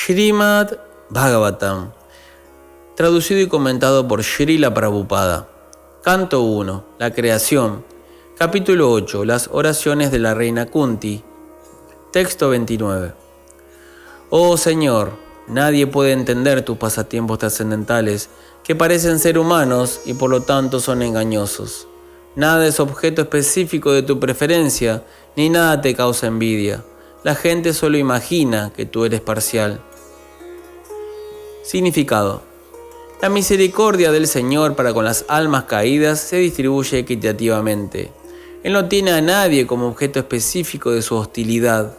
Srimad Bhagavatam, traducido y comentado por Srila Prabhupada. Canto 1. La creación. Capítulo 8. Las oraciones de la reina Kunti. Texto 29. Oh Señor, nadie puede entender tus pasatiempos trascendentales, que parecen ser humanos y por lo tanto son engañosos. Nada es objeto específico de tu preferencia, ni nada te causa envidia. La gente solo imagina que tú eres parcial. Significado. La misericordia del Señor para con las almas caídas se distribuye equitativamente. Él no tiene a nadie como objeto específico de su hostilidad.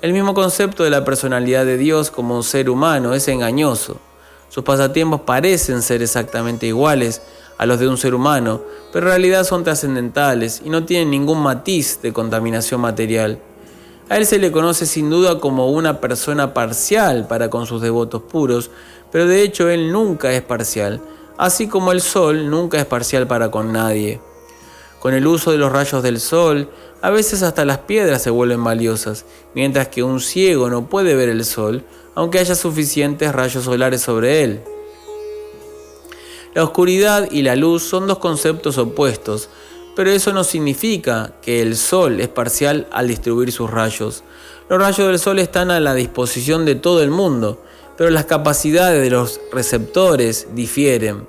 El mismo concepto de la personalidad de Dios como un ser humano es engañoso. Sus pasatiempos parecen ser exactamente iguales a los de un ser humano, pero en realidad son trascendentales y no tienen ningún matiz de contaminación material. A él se le conoce sin duda como una persona parcial para con sus devotos puros, pero de hecho él nunca es parcial, así como el sol nunca es parcial para con nadie. Con el uso de los rayos del sol, a veces hasta las piedras se vuelven valiosas, mientras que un ciego no puede ver el sol, aunque haya suficientes rayos solares sobre él. La oscuridad y la luz son dos conceptos opuestos, pero eso no significa que el sol es parcial al distribuir sus rayos. Los rayos del sol están a la disposición de todo el mundo, pero las capacidades de los receptores difieren.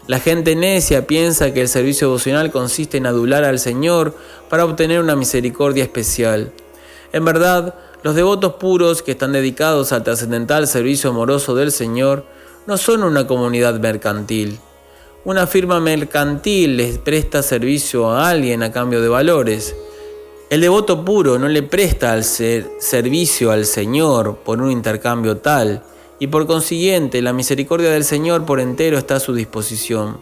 La gente necia piensa que el servicio devocional consiste en adular al Señor para obtener una misericordia especial. En verdad, los devotos puros que están dedicados al trascendental servicio amoroso del Señor no son una comunidad mercantil. Una firma mercantil les presta servicio a alguien a cambio de valores. El devoto puro no le presta servicio al Señor por un intercambio tal, y por consiguiente la misericordia del Señor por entero está a su disposición.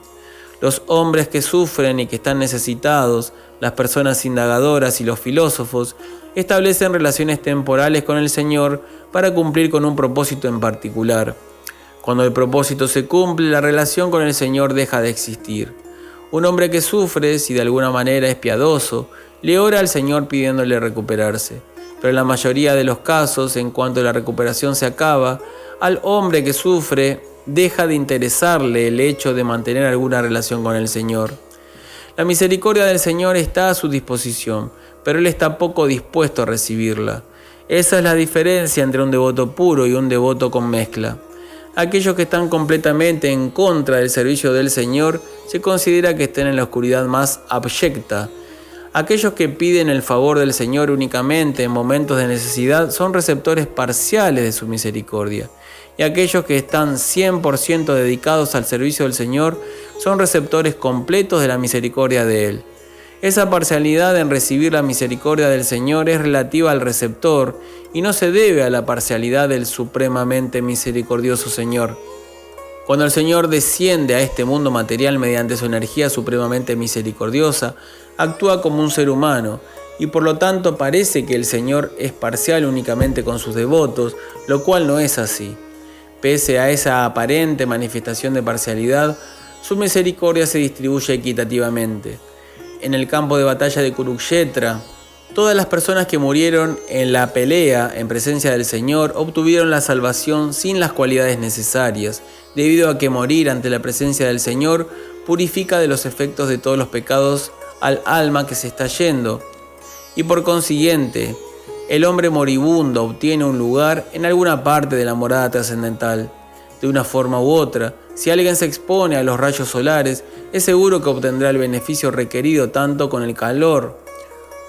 Los hombres que sufren y que están necesitados, las personas indagadoras y los filósofos, establecen relaciones temporales con el Señor para cumplir con un propósito en particular. Cuando el propósito se cumple, la relación con el Señor deja de existir. Un hombre que sufre, si de alguna manera es piadoso, le ora al Señor pidiéndole recuperarse. Pero en la mayoría de los casos, en cuanto la recuperación se acaba, al hombre que sufre deja de interesarle el hecho de mantener alguna relación con el Señor. La misericordia del Señor está a su disposición, pero Él está poco dispuesto a recibirla. Esa es la diferencia entre un devoto puro y un devoto con mezcla. Aquellos que están completamente en contra del servicio del Señor se considera que están en la oscuridad más abyecta. Aquellos que piden el favor del Señor únicamente en momentos de necesidad son receptores parciales de su misericordia. Y aquellos que están 100% dedicados al servicio del Señor son receptores completos de la misericordia de Él. Esa parcialidad en recibir la misericordia del Señor es relativa al receptor y no se debe a la parcialidad del supremamente misericordioso Señor. Cuando el Señor desciende a este mundo material mediante su energía supremamente misericordiosa, actúa como un ser humano y por lo tanto parece que el Señor es parcial únicamente con sus devotos, lo cual no es así. Pese a esa aparente manifestación de parcialidad, su misericordia se distribuye equitativamente. En el campo de batalla de Kurukshetra, todas las personas que murieron en la pelea en presencia del Señor obtuvieron la salvación sin las cualidades necesarias, debido a que morir ante la presencia del Señor purifica de los efectos de todos los pecados al alma que se está yendo, y por consiguiente, el hombre moribundo obtiene un lugar en alguna parte de la morada trascendental. De una forma u otra, si alguien se expone a los rayos solares, es seguro que obtendrá el beneficio requerido tanto con el calor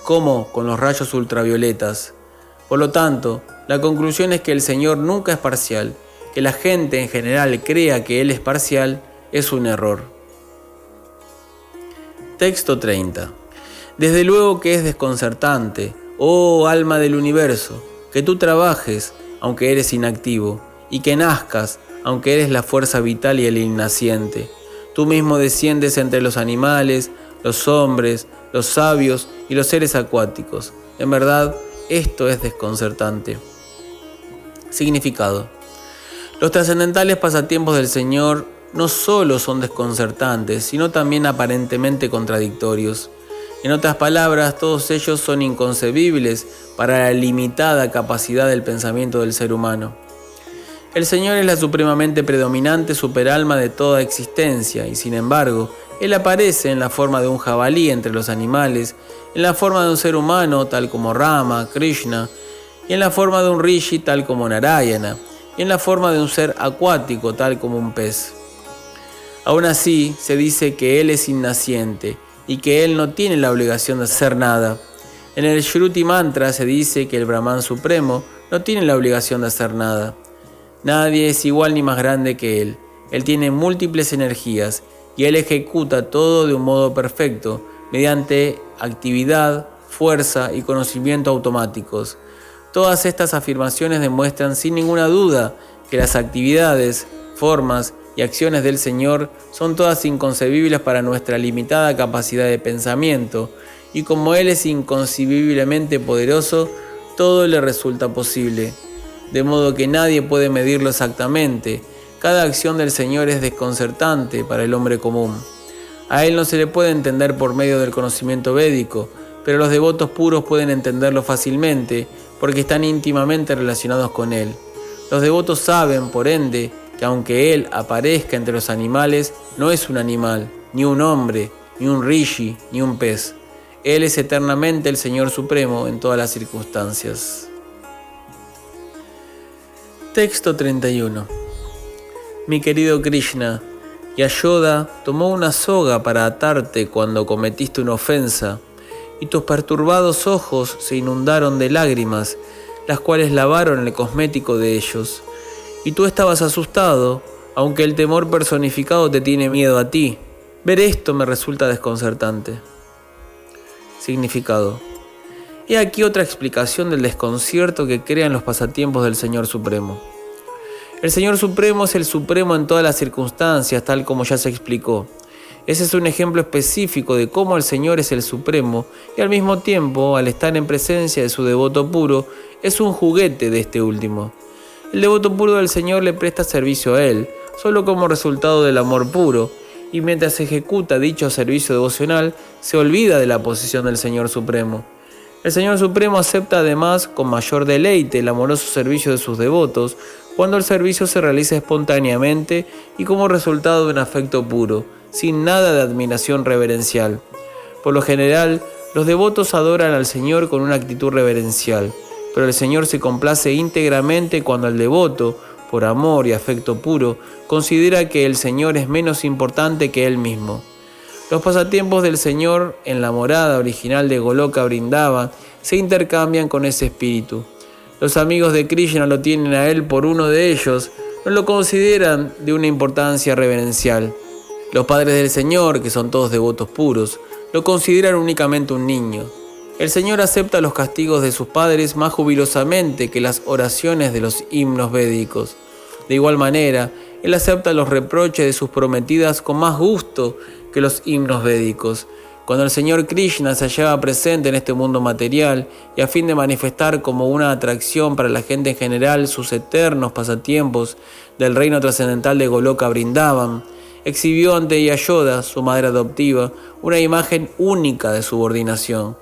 como con los rayos ultravioletas. Por lo tanto, la conclusión es que el Señor nunca es parcial. Que la gente en general crea que Él es parcial es un error. Texto 30. Desde luego que es desconcertante, oh alma del universo, que tú trabajes, aunque eres inactivo, y que nazcas, aunque eres la fuerza vital y el innaciente. Tú mismo desciendes entre los animales, los hombres, los sabios y los seres acuáticos. En verdad, esto es desconcertante. Significado. Los trascendentales pasatiempos del Señor no solo son desconcertantes, sino también aparentemente contradictorios. En otras palabras, todos ellos son inconcebibles para la limitada capacidad del pensamiento del ser humano. El Señor es la supremamente predominante superalma de toda existencia, y sin embargo, Él aparece en la forma de un jabalí entre los animales, en la forma de un ser humano tal como Rama, Krishna, y en la forma de un rishi tal como Narayana, y en la forma de un ser acuático tal como un pez. Aún así, se dice que Él es innaciente y que Él no tiene la obligación de hacer nada. En el Shruti Mantra se dice que el Brahman Supremo no tiene la obligación de hacer nada. Nadie es igual ni más grande que Él. Él tiene múltiples energías y Él ejecuta todo de un modo perfecto, mediante actividad, fuerza y conocimiento automáticos. Todas estas afirmaciones demuestran sin ninguna duda que las actividades, formas y acciones del Señor son todas inconcebibles para nuestra limitada capacidad de pensamiento, y como Él es inconcebiblemente poderoso, todo le resulta posible. De modo que nadie puede medirlo exactamente. Cada acción del Señor es desconcertante para el hombre común. A Él no se le puede entender por medio del conocimiento védico, pero los devotos puros pueden entenderlo fácilmente porque están íntimamente relacionados con Él. Los devotos saben, por ende, que aunque Él aparezca entre los animales, no es un animal, ni un hombre, ni un rishi, ni un pez. Él es eternamente el Señor Supremo en todas las circunstancias. Texto 31. Mi querido Krishna, Yashoda tomó una soga para atarte cuando cometiste una ofensa, y tus perturbados ojos se inundaron de lágrimas, las cuales lavaron el cosmético de ellos. Y tú estabas asustado, aunque el temor personificado te tiene miedo a ti. Ver esto me resulta desconcertante. Significado. He aquí otra explicación del desconcierto que crean los pasatiempos del Señor Supremo. El Señor Supremo es el Supremo en todas las circunstancias, tal como ya se explicó. Ese es un ejemplo específico de cómo el Señor es el Supremo y al mismo tiempo, al estar en presencia de su devoto puro, es un juguete de este último. El devoto puro del Señor le presta servicio a Él, solo como resultado del amor puro, y mientras ejecuta dicho servicio devocional, se olvida de la posición del Señor Supremo. El Señor Supremo acepta además con mayor deleite el amoroso servicio de sus devotos, cuando el servicio se realiza espontáneamente y como resultado de un afecto puro, sin nada de admiración reverencial. Por lo general, los devotos adoran al Señor con una actitud reverencial, pero el Señor se complace íntegramente cuando el devoto, por amor y afecto puro, considera que el Señor es menos importante que Él mismo. Los pasatiempos del Señor en la morada original de Goloka Vrindavan se intercambian con ese espíritu. Los amigos de Krishna lo tienen a Él por uno de ellos, no lo consideran de una importancia reverencial. Los padres del Señor, que son todos devotos puros, lo consideran únicamente un niño. El Señor acepta los castigos de sus padres más jubilosamente que las oraciones de los himnos védicos. De igual manera, Él acepta los reproches de sus prometidas con más gusto que los himnos védicos. Cuando el Señor Krishna se hallaba presente en este mundo material y a fin de manifestar como una atracción para la gente en general sus eternos pasatiempos del reino trascendental de Goloka Vrindavan, exhibió ante Yashoda, su madre adoptiva, una imagen única de subordinación.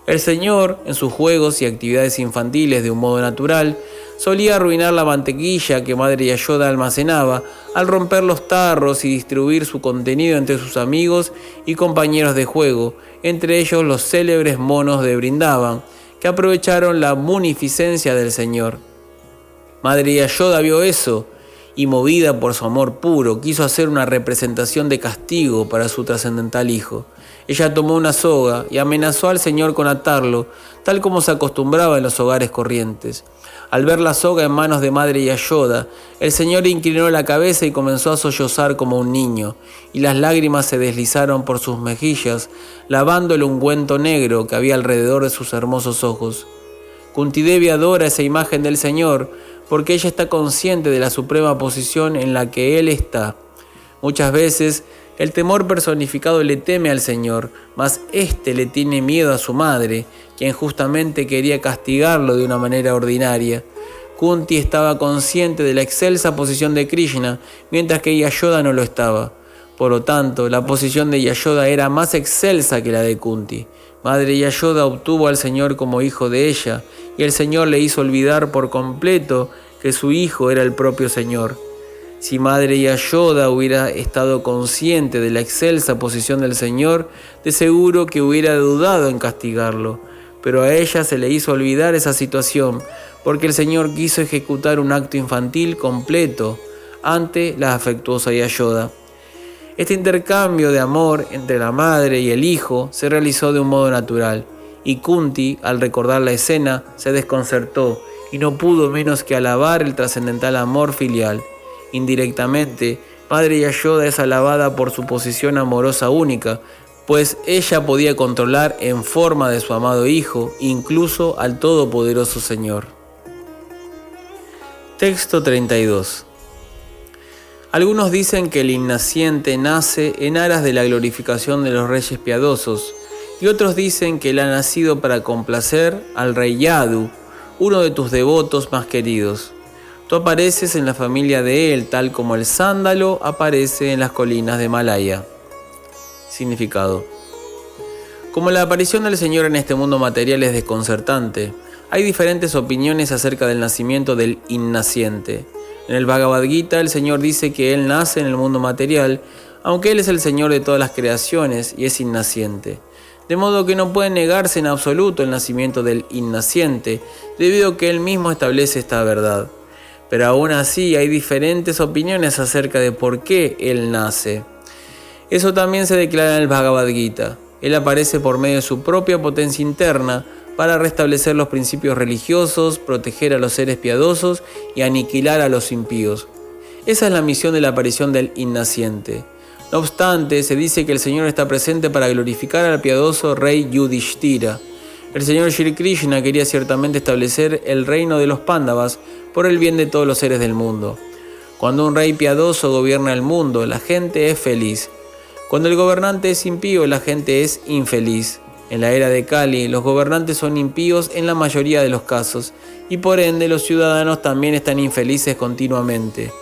El Señor, en sus juegos y actividades infantiles de un modo natural, solía arruinar la mantequilla que Madre Yashoda almacenaba al romper los tarros y distribuir su contenido entre sus amigos y compañeros de juego, entre ellos los célebres monos de Vrindavan, que aprovecharon la munificencia del Señor. Madre Yashoda vio eso y, movida por su amor puro, quiso hacer una representación de castigo para su trascendental hijo. Ella tomó una soga y amenazó al Señor con atarlo, tal como se acostumbraba en los hogares corrientes. Al ver la soga en manos de Madre Yashoda, el Señor inclinó la cabeza y comenzó a sollozar como un niño, y las lágrimas se deslizaron por sus mejillas, lavando el ungüento negro que había alrededor de sus hermosos ojos. Kunti Devi adora esa imagen del Señor porque ella está consciente de la suprema posición en la que Él está. Muchas veces, el temor personificado le teme al Señor, mas éste le tiene miedo a su madre, quien justamente quería castigarlo de una manera ordinaria. Kunti estaba consciente de la excelsa posición de Krishna, mientras que Yashoda no lo estaba. Por lo tanto, la posición de Yashoda era más excelsa que la de Kunti. Madre Yashoda obtuvo al Señor como hijo de ella, y el Señor le hizo olvidar por completo que que su hijo era el propio Señor. Si Madre Yashoda hubiera estado consciente de la excelsa posición del Señor, de seguro que hubiera dudado en castigarlo, pero a ella se le hizo olvidar esa situación, porque el Señor quiso ejecutar un acto infantil completo ante la afectuosa Yashoda. Este intercambio de amor entre la madre y el hijo se realizó de un modo natural, y Kunti, al recordar la escena, se desconcertó y no pudo menos que alabar el trascendental amor filial. Indirectamente, Madre Yashoda es alabada por su posición amorosa única, pues ella podía controlar en forma de su amado hijo, incluso al todopoderoso Señor. Texto 32. Algunos dicen que el innaciente nace en aras de la glorificación de los reyes piadosos, y otros dicen que él ha nacido para complacer al rey Yadu, uno de tus devotos más queridos. Tú apareces en la familia de él, tal como el sándalo aparece en las colinas de Malaya. Significado. Como la aparición del Señor en este mundo material es desconcertante, hay diferentes opiniones acerca del nacimiento del innaciente. En el Bhagavad Gita, el Señor dice que Él nace en el mundo material, aunque Él es el Señor de todas las creaciones y es innaciente. De modo que no puede negarse en absoluto el nacimiento del innaciente, debido a que Él mismo establece esta verdad. Pero aún así hay diferentes opiniones acerca de por qué Él nace. Eso también se declara en el Bhagavad Gita. Él aparece por medio de su propia potencia interna para restablecer los principios religiosos, proteger a los seres piadosos y aniquilar a los impíos. Esa es la misión de la aparición del innaciente. No obstante, se dice que el Señor está presente para glorificar al piadoso rey Yudhishthira. El Señor Shri Krishna quería ciertamente establecer el reino de los Pándavas por el bien de todos los seres del mundo. Cuando un rey piadoso gobierna el mundo, la gente es feliz. Cuando el gobernante es impío, la gente es infeliz. En la era de Kali, los gobernantes son impíos en la mayoría de los casos, y por ende los ciudadanos también están infelices continuamente.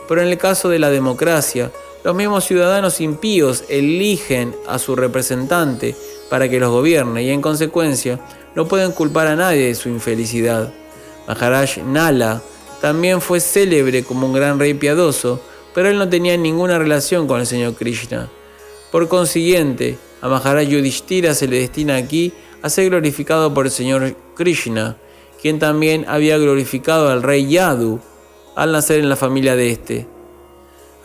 Pero en el caso de la democracia, los mismos ciudadanos impíos eligen a su representante para que los gobierne y en consecuencia no pueden culpar a nadie de su infelicidad. Maharaj Nala también fue célebre como un gran rey piadoso, pero él no tenía ninguna relación con el Señor Krishna. Por consiguiente, a Maharaj Yudhishthira se le destina aquí a ser glorificado por el Señor Krishna, quien también había glorificado al rey Yadu al nacer en la familia de este.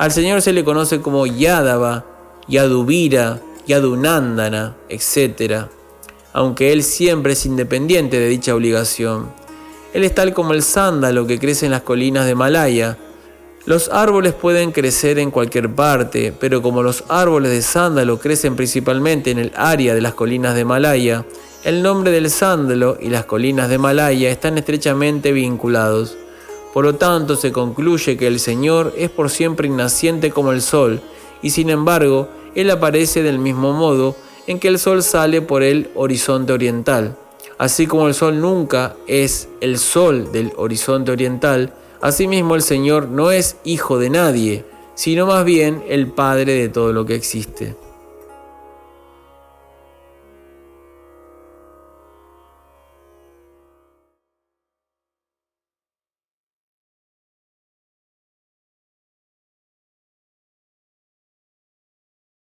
Al Señor se le conoce como Yadava, Yaduvira, Yadunandana, etc., aunque Él siempre es independiente de dicha obligación. Él es tal como el sándalo que crece en las colinas de Malaya. Los árboles pueden crecer en cualquier parte, pero como los árboles de sándalo crecen principalmente en el área de las colinas de Malaya, el nombre del sándalo y las colinas de Malaya están estrechamente vinculados. Por lo tanto, se concluye que el Señor es por siempre innaciente como el sol, y sin embargo, Él aparece del mismo modo en que el sol sale por el horizonte oriental. Así como el sol nunca es el sol del horizonte oriental, asimismo el Señor no es hijo de nadie, sino más bien el Padre de todo lo que existe.